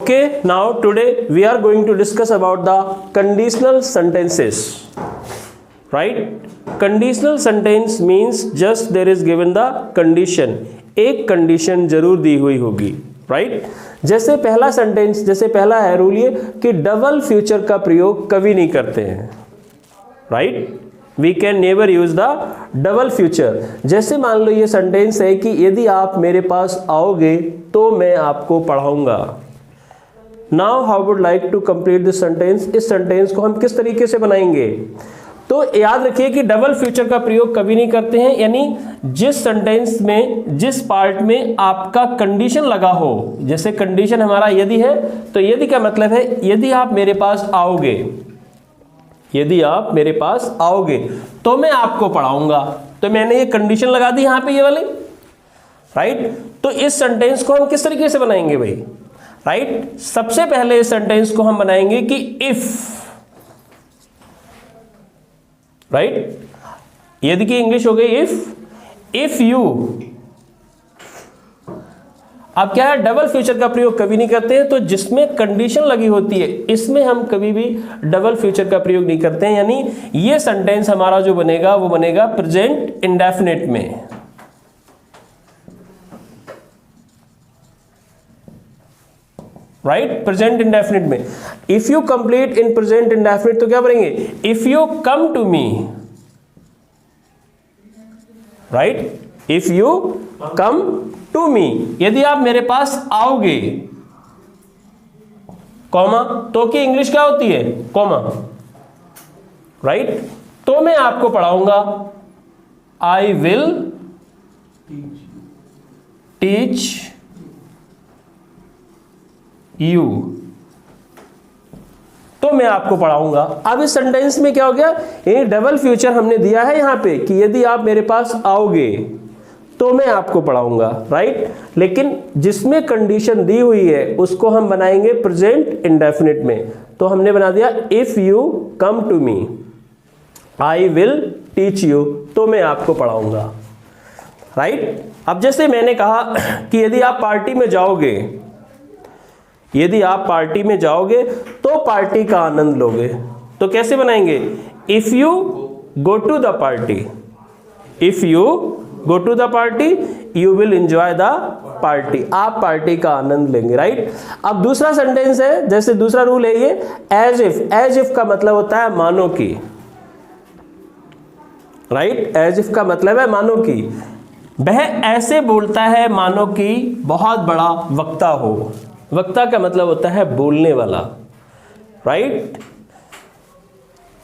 Okay, now today we are going to discuss about the conditional sentences. Right? Conditional sentence means just there is given the condition. एक condition जरूर दी हुई होगी. Right? जैसे पहला sentence, जैसे पहला है रूल ये कि डबल फ्यूचर का प्रयोग कभी नहीं करते हैं. Right? We can never use the double future. जैसे मान लो ये सेंटेंस है कि यदि आप मेरे पास आओगे तो मैं आपको पढ़ाऊंगा. Now how would like to complete this sentence. इस सेंटेंस को हम किस तरीके से बनाएंगे? तो याद रखिए कि डबल फ्यूचर का प्रयोग कभी नहीं करते हैं, यानी जिस सेंटेंस में, जिस पार्ट में आपका कंडीशन लगा हो. जैसे कंडीशन हमारा यदि है, तो यदि का मतलब है यदि आप मेरे पास आओगे, यदि आप मेरे पास आओगे तो मैं आपको पढ़ाऊंगा. तो मैंने ये कंडीशन लगा दी यहां पे, ये वाली. राइट? तो इस सेंटेंस को हम किस तरीके से बनाएंगे भाई? राइट? सबसे पहले इस सेंटेंस को हम बनाएंगे कि इफ. राइट? यदि की इंग्लिश हो गई इफ यू. अब क्या है, डबल फ्यूचर का प्रयोग कभी नहीं करते हैं, तो जिसमें कंडीशन लगी होती है इसमें हम कभी भी डबल फ्यूचर का प्रयोग नहीं करते हैं. यानी ये सेंटेंस हमारा जो बनेगा वो बनेगा प्रेजेंट इंडेफिनिट में. राइट? प्रेजेंट इंडेफिनिट में. If you complete in present indefinite तो क्या बनेंगे? If you come to me. Right? If you come to me, यदि आप मेरे पास आओगे, कॉमा, तो की इंग्लिश क्या होती है? कॉमा. राइट? तो मैं आपको पढ़ाऊंगा. आई विल टीच यू. तो मैं आपको पढ़ाऊंगा. अब इस सेंटेंस में क्या हो गया? ये डबल फ्यूचर हमने दिया है यहां पे कि यदि आप मेरे पास आओगे तो मैं आपको पढ़ाऊंगा. राइट? लेकिन जिसमें कंडीशन दी हुई है उसको हम बनाएंगे प्रेजेंट इंडेफिनिट में. तो हमने बना दिया if you come to me I will teach you. तो मैं आपको पढ़ाऊंगा. राइट? अब जैसे मैंने कहा कि यदि आप पार्टी में जाओगे, यदि आप पार्टी में जाओगे तो पार्टी का आनंद लोगे. तो कैसे बनाएंगे? If you go to the party, if you go to the party you will enjoy the party. आप पार्टी का आनंद लेंगे. राइट? अब दूसरा सेंटेंस है, जैसे दूसरा रूल है ये एज इफ. एज इफ का मतलब होता है मानो की. राइट? एज इफ का मतलब है मानो की. वह ऐसे बोलता है मानो कि बहुत बड़ा वक्ता हो. वक्ता का मतलब होता है बोलने वाला. राइट?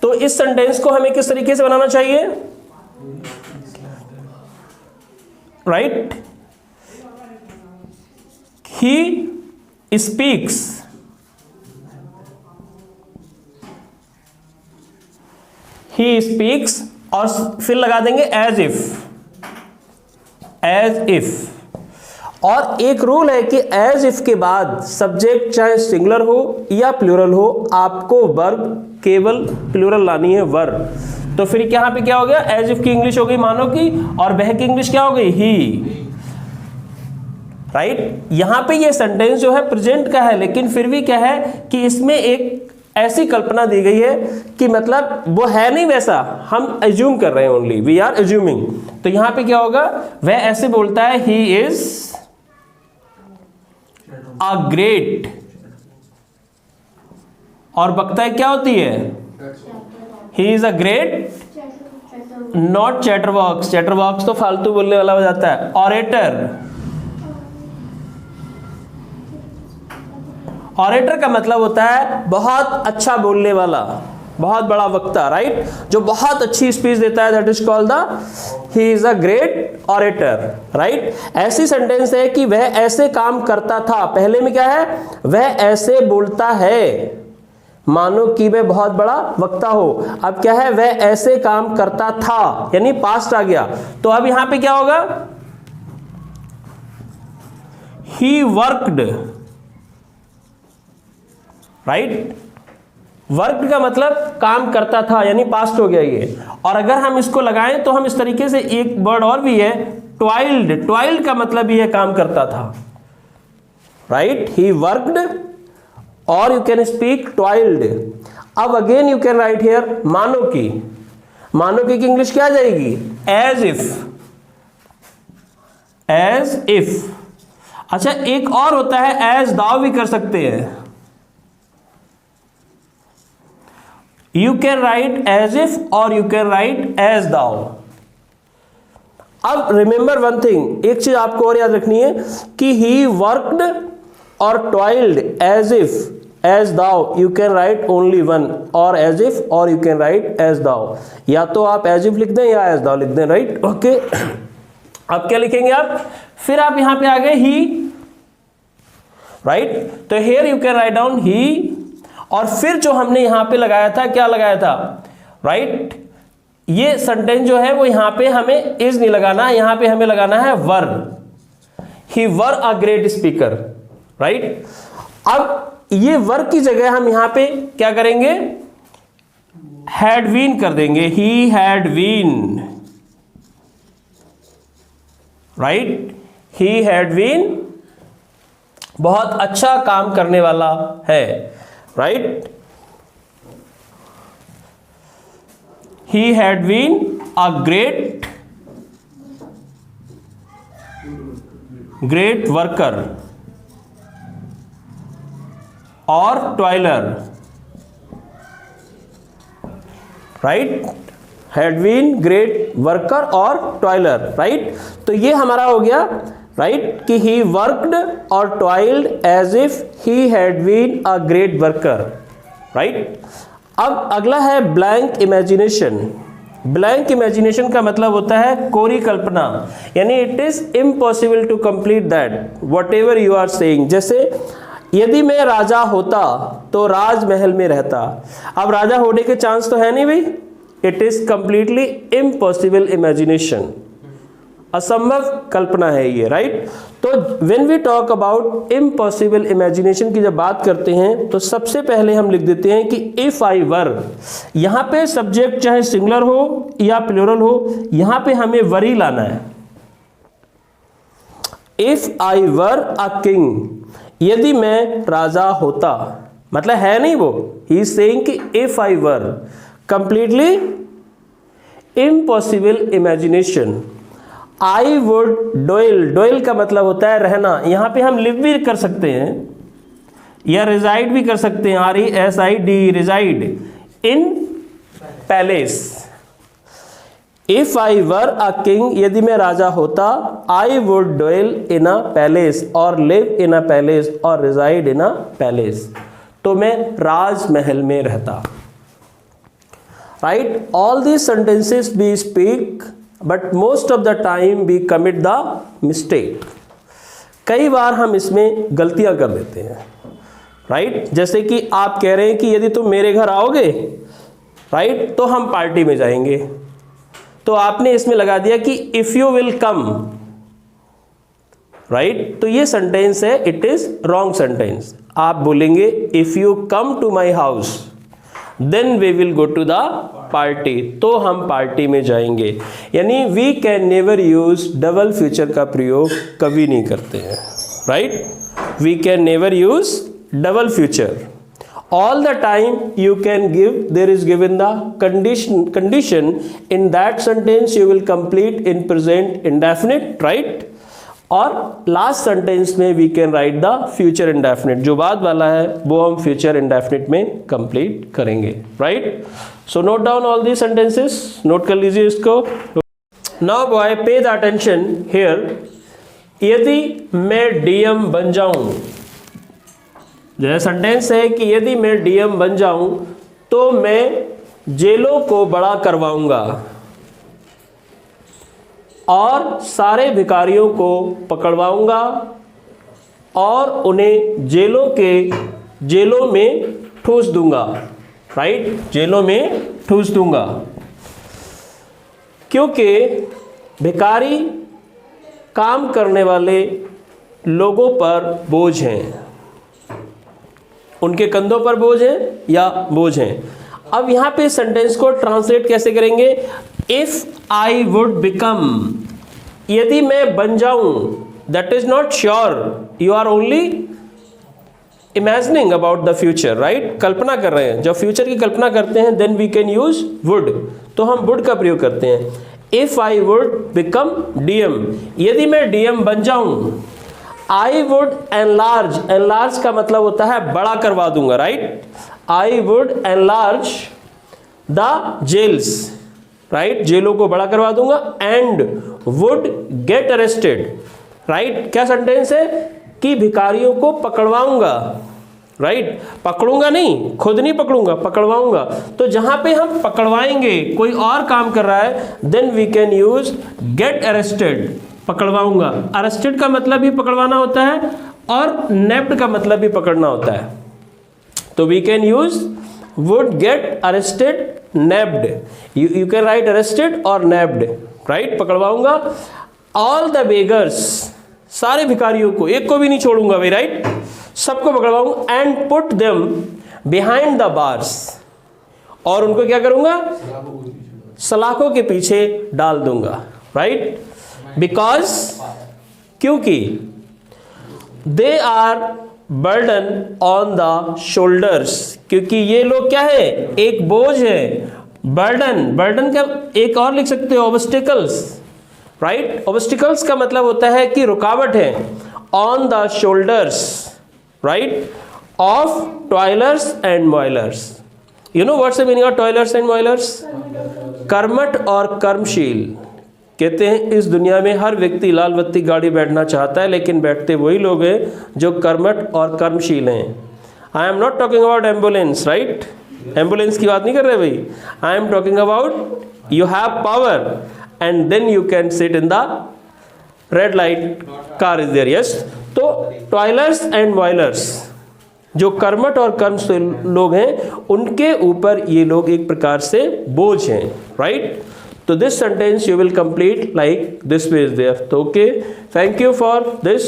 तो इस सेंटेंस को हमें किस तरीके से बनाना चाहिए? Right? He speaks. He speaks और फिर लगा देंगे एज इफ. As if. और एक रूल है कि एज इफ के बाद सब्जेक्ट चाहे सिंगुलर हो या प्लूरल हो, आपको वर्ब केवल प्लूरल लानी है, वर्ब. तो फिर यहां पे क्या हो गया? एज इफ की इंग्लिश हो गई मानो की, और वह की इंग्लिश क्या हो गई? ही. राइट? यहां पे ये सेंटेंस जो है प्रेजेंट का है, लेकिन फिर भी क्या है कि इसमें एक ऐसी कल्पना दी गई है कि मतलब वो है नहीं वैसा, हम एज्यूम कर रहे हैं, ओनली वी आर एज्यूमिंग. तो यहां पे क्या होगा? वह ऐसे बोलता है ही इज अ ग्रेट. और वक्ता क्या होती है? He is a great, not chatterbox. Chatterbox तो फालतू बोलने वाला हो जाता है. ऑरेटर. ऑरेटर का मतलब होता है बहुत अच्छा बोलने वाला, बहुत बड़ा वक्ता. राइट? जो बहुत अच्छी स्पीच देता है, that is called the he is a great orator. Right? ऐसी सेंटेंस है कि वह ऐसे काम करता था. पहले में क्या है? वह ऐसे बोलता है मानो कि वह बहुत बड़ा वक्ता हो. अब क्या है? वह ऐसे काम करता था, यानी पास्ट आ गया. तो अब यहां पे क्या होगा? He worked. राइट? वर्क का मतलब काम करता था, यानी पास्ट हो गया ये. और अगर हम इसको लगाएं तो हम इस तरीके से, एक वर्ड और भी है टॉइल्ड. टॉइल्ड का मतलब भी है काम करता था. राइट? ही वर्कड और यू कैन स्पीक टॉयल्ड। अब again you can write here मानो की। मानो की इंग्लिश क्या आ जाएगी? As if. As if. अच्छा, एक और होता है एज दाव भी कर सकते हैं। You can write as if और you can write as though. अब रिमेंबर वन थिंग, एक चीज आपको और याद रखनी है कि ही वर्कड और टॉयल्ड एज इफ एज दाव, you can right only one, और एज इफ और यू कैन राइट एज दाव। या तो आप एज इफ लिख दें या एज दाव लिख दें, राइट? ओके। अब क्या लिखेंगे आप? फिर आप यहां पे आ गए ही, राइट? तो here you can write down ही, और फिर जो हमने यहां पे लगाया था, क्या लगाया था? राइट? ये सेंटेंस जो है वो यहां पे हमें इज नहीं लगाना, यहां पे हमें लगाना है वर। ही वर अ ग्रेट स्पीकर, राइट? अब ये वर की जगह हम यहां पे क्या करेंगे? हैड बीन कर देंगे। He had been, right? He had been बहुत अच्छा काम करने वाला है, right? He had been a great worker or toiler, right? Had been great worker or toiler, right? तो ये हमारा हो गया, right? कि he worked or toiled as if he had been a great worker, right? अब अगला है blank imagination. Blank imagination का मतलब होता है कोरी कल्पना, यानी it is impossible to complete that whatever you are saying. जैसे यदि मैं राजा होता तो राजमहल में रहता। अब राजा होने के चांस तो है नहीं भाई, it is completely impossible imagination, असंभव कल्पना है ये, राइट? तो when we talk about impossible imagination की जब बात करते हैं तो सबसे पहले हम लिख देते हैं कि इफ आई वर, यहां पे सब्जेक्ट चाहे सिंगुलर हो या प्लूरल हो, यहां पे हमें वर ही लाना है। If I were a king, यदि मैं राजा होता, मतलब है नहीं वो, ही इज सेइंग कि if I were, completely impossible imagination. I would dwell, dwell का मतलब होता है रहना, यहां पे हम लिव भी कर सकते हैं या रिजाइड भी कर सकते हैं, RESID, reside in palace. If I were a king, यदि मैं राजा होता, I would dwell in a palace और लिव इन अ पैलेस और रिजाइड इन अ पैलेस, तो मैं राजमहल में रहता, right? All these sentences we speak but most of the time we commit the mistake. कई बार हम इसमें गलतियां कर देते हैं, राइट? जैसे कि आप कह रहे हैं कि यदि तुम मेरे घर आओगे, राइट, तो हम पार्टी में जाएंगे, तो आपने इसमें लगा दिया कि if you will come, right? तो ये सेंटेंस है, इट इज रॉन्ग सेंटेंस। आप बोलेंगे if you come to my house then we will go to the party, तो हम पार्टी में जाएंगे। यानी we can never use double future का प्रयोग कभी नहीं करते हैं, right? We can never use double future. All the time you can give, there is given the condition in that sentence you will complete in present indefinite, right? और last sentence में we can write the future indefinite, जो बाद वाला है वो हम future indefinite में complete करेंगे, right? So note down all the sentences, note कर लीजिए इसको। Now boy pay the attention here. यदि मैं DM बन जाऊं, जो सेंटेंस है कि यदि मैं DM बन जाऊं तो मैं जेलों को बड़ा करवाऊंगा और सारे भिखारियों को पकड़वाऊंगा और उन्हें जेलों में ठूस दूंगा, राइट? जेलों में ठूस दूंगा, क्योंकि भिखारी काम करने वाले लोगों पर बोझ हैं, उनके कंधों पर बोझ है या बोझ हैं। अब यहां पे सेंटेंस को ट्रांसलेट कैसे करेंगे? इफ आई वुड बिकम, यदि मैं बन जाऊं, that is not sure, you are only imagining about the future, right, कल्पना कर रहे हैं, जब फ्यूचर की कल्पना करते हैं then we can use wood, तो हम वुड का प्रयोग करते हैं। If I would become DM, यदि मैं डीएम बन जाऊं, आई वुड एनलार्ज, एनलार्ज का मतलब होता है बड़ा करवा दूंगा, right, I would enlarge the jails, right, जेलों को बड़ा करवा दूंगा, and would get arrested, right, क्या सेंटेंस है कि भिखारियों को पकड़वाऊंगा, राइट, पकड़ूंगा नहीं, खुद नहीं पकड़ूंगा, पकड़वाऊंगा, तो जहां पे हम पकड़वाएंगे कोई और काम कर रहा है then we can use get arrested, पकड़वाऊंगा, अरेस्टेड का मतलब भी पकड़वाना होता है और नेप्ड का मतलब भी पकड़ना होता है, तो we can use would get arrested, nabbed, you can write arrested और नेप्ड, राइट, पकड़वाऊंगा, ऑल द बेगर्स, सारे भिखारियों को, एक को भी नहीं छोड़ूंगा भाई, राइट, सबको पकड़वाऊंगा, and put them behind the bars, और उनको क्या करूंगा, सलाखों के पीछे डाल दूंगा, राइट, बिकॉज, क्योंकि they are burden on the shoulders, क्योंकि ये लोग क्या है, एक बोझ है, बर्डन, बर्डन का एक और लिख सकते हो ऑब्स्टिकल्स, राइट, ऑब्स्टिकल्स का मतलब होता है कि रुकावट है, on the shoulders, right, of toilers and moilers, you know what's the meaning of toilers and moilers, कर्मठ और कर्मशील, कहते हैं इस दुनिया में हर व्यक्ति लाल बत्ती गाड़ी बैठना चाहता है, लेकिन बैठते वही लोग हैं जो कर्मठ और कर्मशील हैं। I am not talking about ambulance, right, ambulance की बात नहीं कर रहे भाई, I am talking about you have power and then you can sit in the red light car is there, yes, तो टॉयलर्स एंड मॉयलर्स, जो कर्मठ और कर्मशील लोग हैं उनके ऊपर ये लोग एक प्रकार से बोझ हैं, राइट, तो this sentence you will complete like this way is there, so okay, thank you for this